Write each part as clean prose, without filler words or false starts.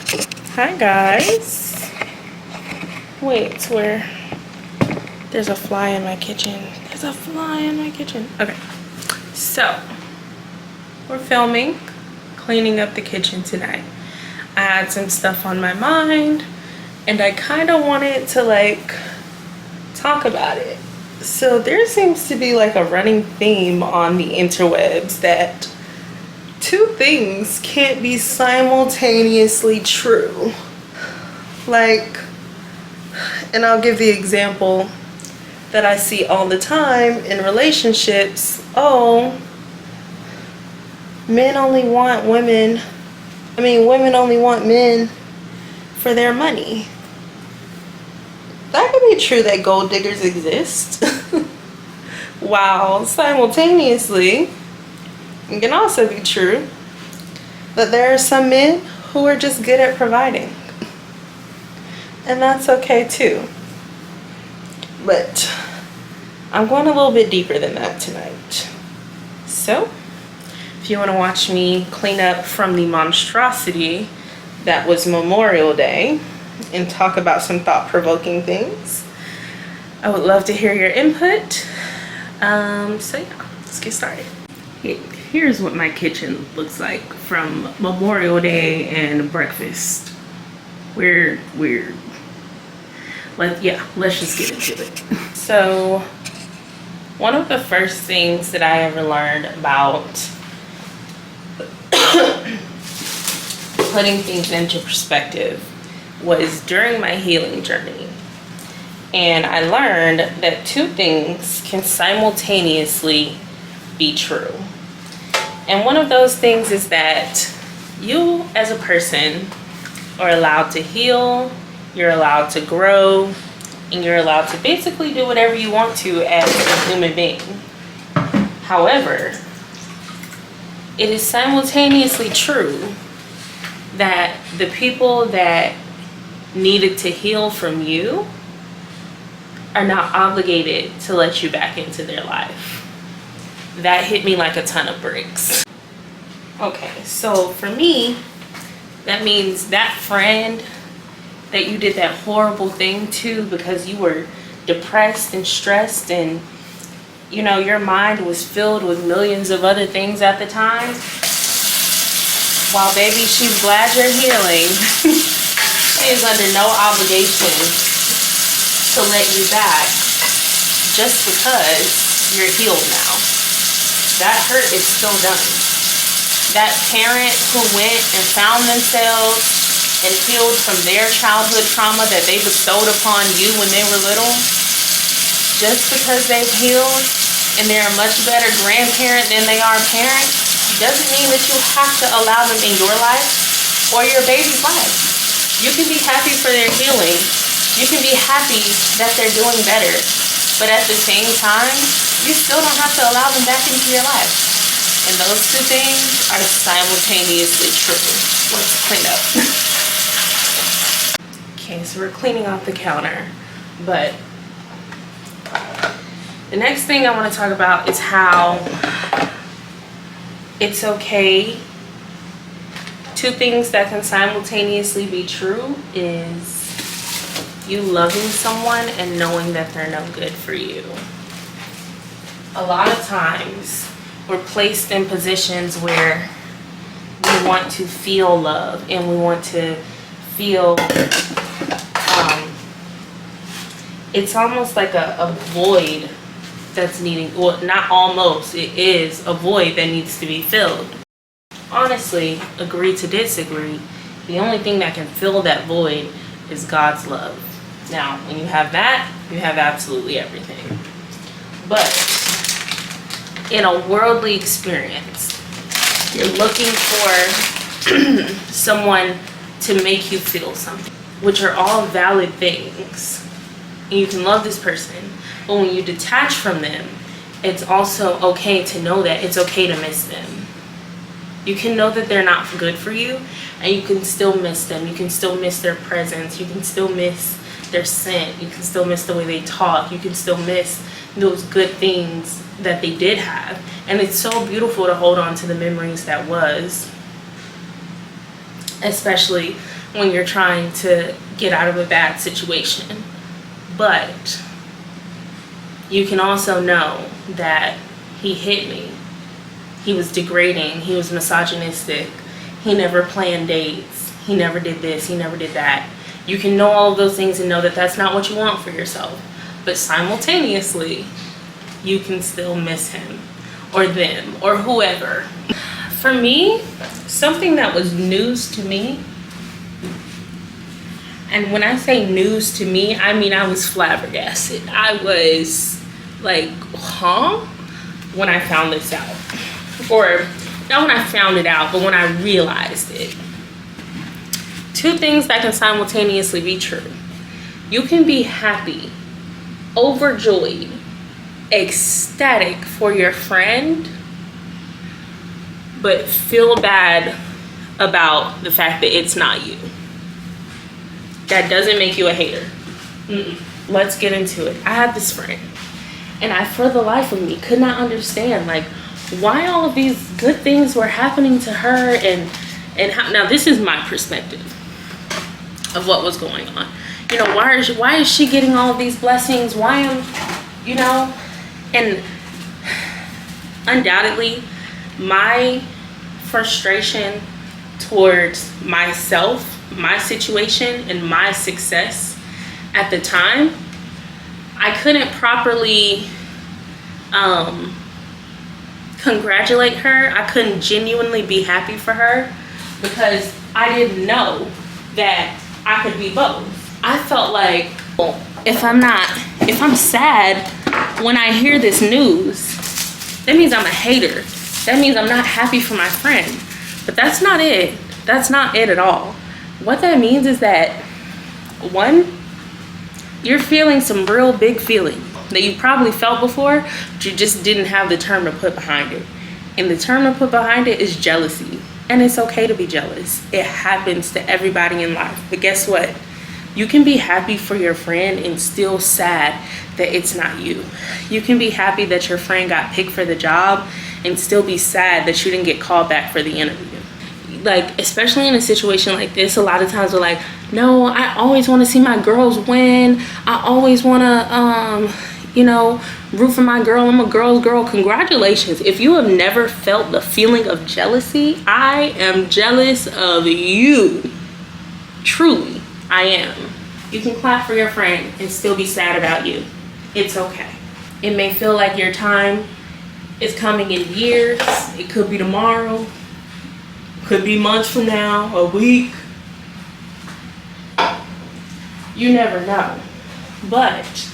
Hi guys. Wait, where there's a fly in my kitchen. There's a fly in my kitchen. Okay, so we're filming, cleaning up the kitchen tonight. I had some stuff on my mind and I kind of wanted to like talk about it. So there seems to be like a running theme on the interwebs that two things can't be simultaneously true. Like, and I'll give the example that I see all the time in relationships. Oh, men only want women. Women only want men for their money. That could be true that gold diggers exist. While simultaneously, it can also be true that there are some men who are just good at providing. And that's okay too. But I'm going a little bit deeper than that tonight. So, if you want to watch me clean up from the monstrosity that was Memorial Day and talk about some thought-provoking things, I would love to hear your input. So yeah, let's get started. Here's what my kitchen looks like from Memorial Day and breakfast. Weird. Let's just get into it. So, one of the first things that I ever learned about putting things into perspective was during my healing journey. And I learned that two things can simultaneously be true. And one of those things is that you as a person are allowed to heal, you're allowed to grow, and you're allowed to basically do whatever you want to as a human being. However, it is simultaneously true that the people that needed to heal from you are not obligated to let you back into their life. That hit me like a ton of bricks. Okay, so for me, that means that friend that you did that horrible thing to because you were depressed and stressed and your mind was filled with millions of other things at the time. While baby, she's glad you're healing. She is under no obligation to let you back just because you're healed now. That hurt is still done. That parent who went and found themselves and healed from their childhood trauma that they bestowed upon you when they were little, just because they've healed and they're a much better grandparent than they are a parent, doesn't mean that you have to allow them in your life or your baby's life. You can be happy for their healing. You can be happy that they're doing better. But at the same time, you still don't have to allow them back into your life. And those two things are simultaneously true. Let's clean up. Okay, so we're cleaning off the counter. But the next thing I want to talk about is how it's okay. Two things that can simultaneously be true is you loving someone and knowing that they're no good for you. A lot of times we're placed in positions where we want to feel love and we want to feel it's almost like a void that's needing, well, not almost, it is a void that needs to be filled. Honestly, agree to disagree, the only thing that can fill that void is God's love. Now, when you have that, you have absolutely everything. But in a worldly experience, you're looking for someone to make you feel something, which are all valid things. And you can love this person, but when you detach from them, it's also okay to know that it's okay to miss them. You can know that they're not good for you, and you can still miss them. You can still miss their presence. You can still miss their scent. You can still miss the way they talk. You can still miss those good things that they did have. And it's so beautiful to hold on to the memories that was, especially when you're trying to get out of a bad situation. But you can also know that he hit me. He was degrading. He was misogynistic. He never planned dates. He never did this. He never did that. You can know all of those things and know that that's not what you want for yourself. But simultaneously, you can still miss him or them or whoever. For me, something that was news to me, and when I say news to me, I mean I was flabbergasted. I was like, huh? When I found this out. Or not when I found it out, but when I realized it. Two things that can simultaneously be true. You can be happy, overjoyed, ecstatic for your friend, but feel bad about the fact that it's not you. That doesn't make you a hater. Let's get into it. I had this friend, and I, for the life of me, could not understand, like, why all of these good things were happening to her, and how. Now this is my perspective of what was going on. You know, why is she getting all of these blessings? Why am, you know, and undoubtedly my frustration towards myself, my situation, and my success at the time, I couldn't properly congratulate her. I couldn't genuinely be happy for her because I didn't know that I could be both. I felt like, well, if I'm sad when I hear this news, that means I'm a hater. That means I'm not happy for my friend. But that's not it. That's not it at all. What that means is that, one, you're feeling some real big feeling that you probably felt before, but you just didn't have the term to put behind it. And the term to put behind it is jealousy. And it's okay to be jealous. It happens to everybody in life. But guess what? You can be happy for your friend and still sad that it's not you. You can be happy that your friend got picked for the job and still be sad that you didn't get called back for the interview. Like, especially in a situation like this, a lot of times we're like, no, I always want to see my girls win. I always want to, root for my girl. I'm a girl's girl. Congratulations. If you have never felt the feeling of jealousy, I am jealous of you. Truly, I am. You can clap for your friend and still be sad about you. It's okay. It may feel like your time is coming in years. It could be tomorrow. Could be months from now, a week. You never know. But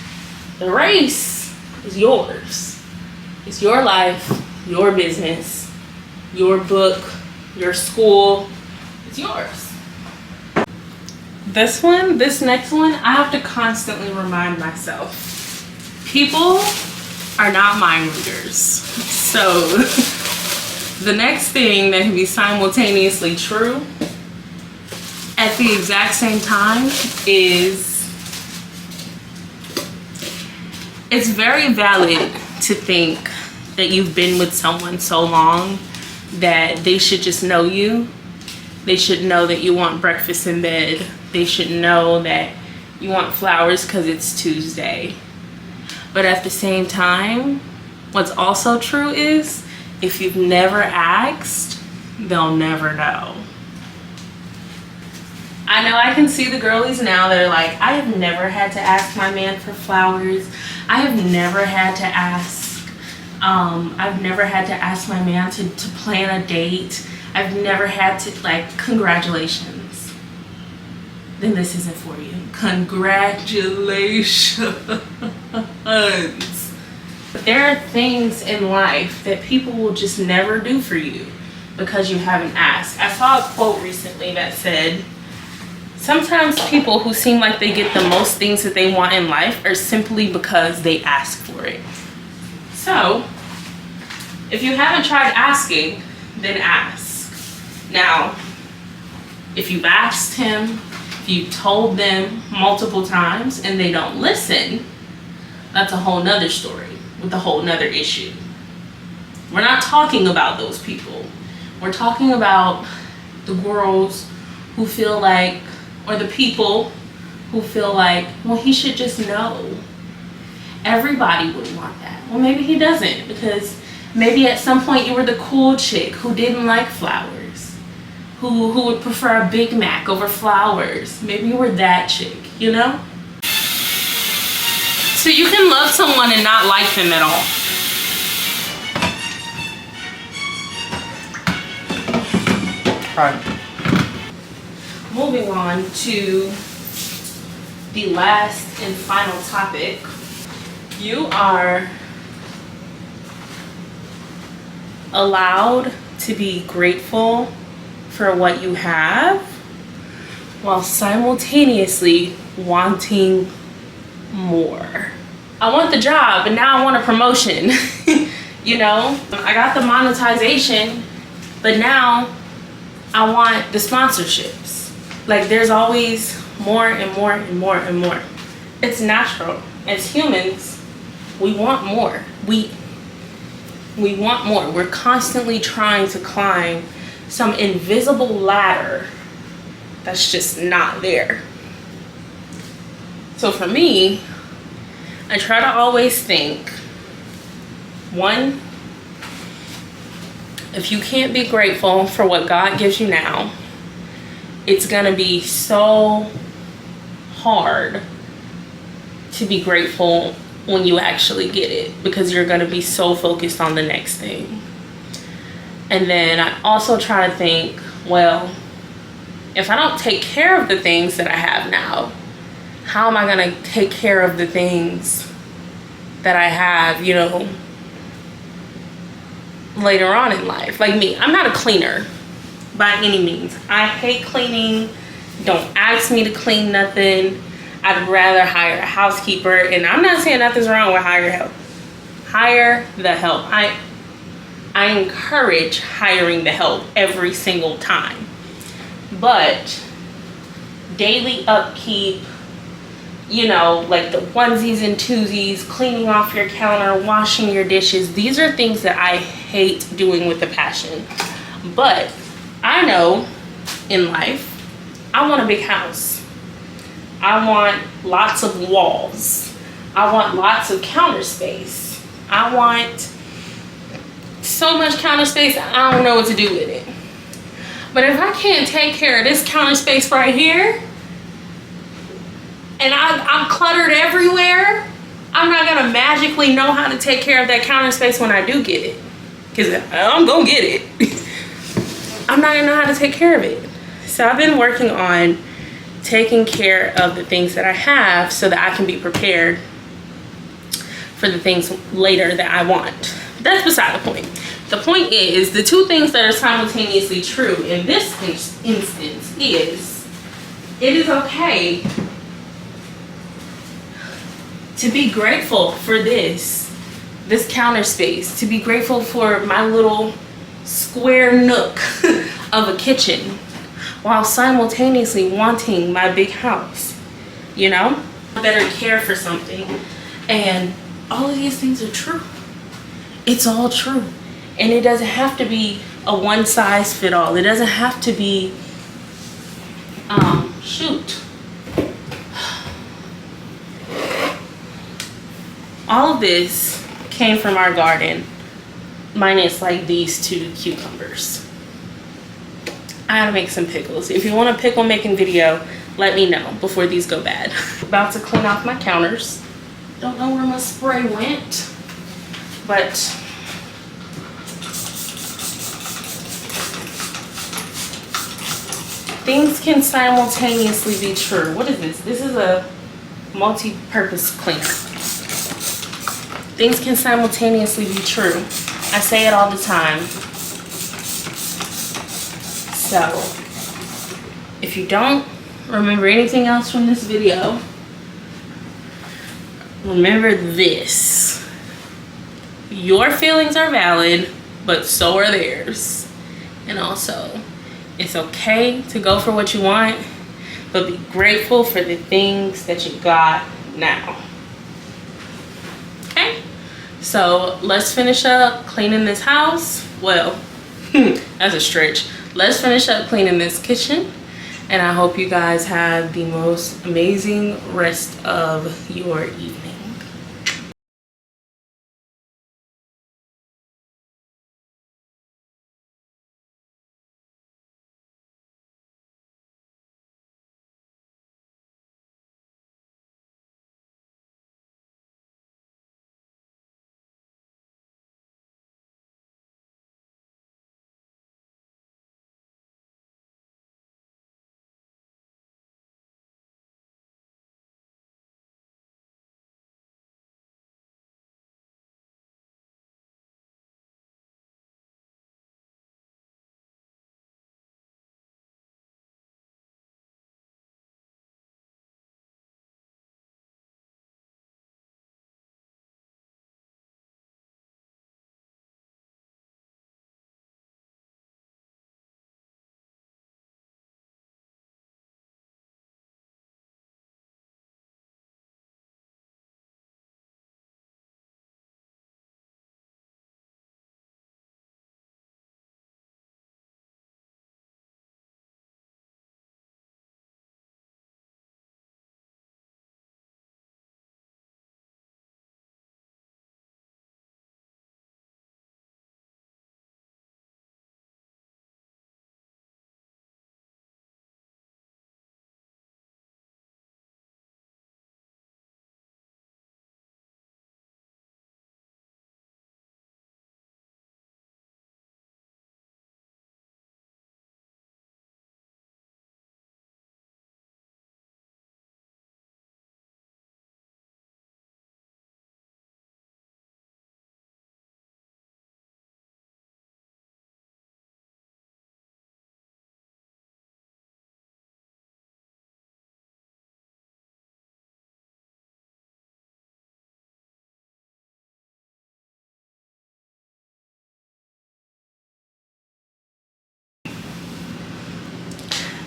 the race is yours. It's your life, your business, your book, your school. It's yours. This next one, I have to constantly remind myself. People are not mind readers. So the next thing that can be simultaneously true at the exact same time is, it's very valid to think that you've been with someone so long that they should just know you. They should know that you want breakfast in bed. They should know that you want flowers because it's Tuesday. But at the same time, what's also true is, if you've never asked, they'll never know. I know I can see the girlies now that are like, I have never had to ask my man for flowers. I have never had to ask, my man to plan a date. I've never had to, like, congratulations. Then this isn't for you. Congratulations. But there are things in life that people will just never do for you because you haven't asked. I saw a quote recently that said, sometimes people who seem like they get the most things that they want in life are simply because they ask for it. So, if you haven't tried asking, then ask. Now, if you've asked him, if you told them multiple times and they don't listen, that's a whole nother story with a whole nother issue. We're not talking about those people. We're talking about the girls who feel like, or the people who feel like, well, he should just know. Everybody would want that. Well, maybe he doesn't, because maybe at some point you were the cool chick who didn't like flowers, who would prefer a Big Mac over flowers. Maybe you were that chick, you know? So you can love someone and not like them at all. Right. Moving on to the last and final topic. You are allowed to be grateful for what you have while simultaneously wanting more. I want the job, but now I want a promotion. You know, I got the monetization, but now I want the sponsorships. Like, there's always more and more and more and more. It's natural. As humans, we want more. We want more. We're constantly trying to climb some invisible ladder that's just not there. So for me, I try to always think, one, if you can't be grateful for what God gives you now, it's gonna be so hard to be grateful when you actually get it, because you're gonna be so focused on the next thing. And then I also try to think, well, if I don't take care of the things that I have now, how am I gonna take care of the things that I have, you know, later on in life? Like me, I'm not a cleaner by any means. I hate cleaning. Don't ask me to clean nothing. I'd rather hire a housekeeper. And I'm not saying nothing's wrong with hire help. Hire the help. I encourage hiring the help every single time. But daily upkeep, you know, like the onesies and twosies, cleaning off your counter, washing your dishes, these are things that I hate doing with a passion. But I know in life, I want a big house. I want lots of walls. I want lots of counter space. I want so much counter space, I don't know what to do with it. But if I can't take care of this counter space right here, and I'm cluttered everywhere, I'm not gonna magically know how to take care of that counter space when I do get it. Because I'm gonna get it. I'm not gonna know how to take care of it. So I've been working on taking care of the things that I have so that I can be prepared for the things later that I want. That's beside the point. The point is, the two things that are simultaneously true in this instance is, it is okay to be grateful for this counter space, to be grateful for my little square nook of a kitchen, while simultaneously wanting my big house, you know? Better care for something. And all of these things are true. It's all true. And it doesn't have to be a one size fit all. It doesn't have to be, all of this came from our garden, minus like these two cucumbers. I gotta make some pickles. If you want a pickle making video, let me know before these go bad. About to clean off my counters. Don't know where my spray went, but things can simultaneously be true. What is this? This is a multi-purpose cleaner. Things can simultaneously be true. I say it all the time. So, if you don't remember anything else from this video, remember this. Your feelings are valid, but so are theirs. And also, it's okay to go for what you want, but be grateful for the things that you got now. Okay? So let's finish up cleaning this house. Well, that's a stretch. Let's finish up cleaning this kitchen, And I hope you guys have the most amazing rest of your evening.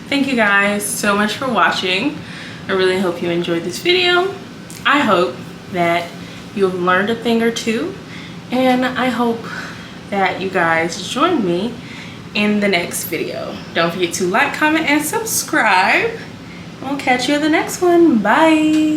Thank you guys so much for watching. I really hope you enjoyed this video. I hope that you've learned a thing or two, and I hope that you guys join me in the next video. Don't forget to like, comment, and subscribe. I'll catch you in the next one. Bye.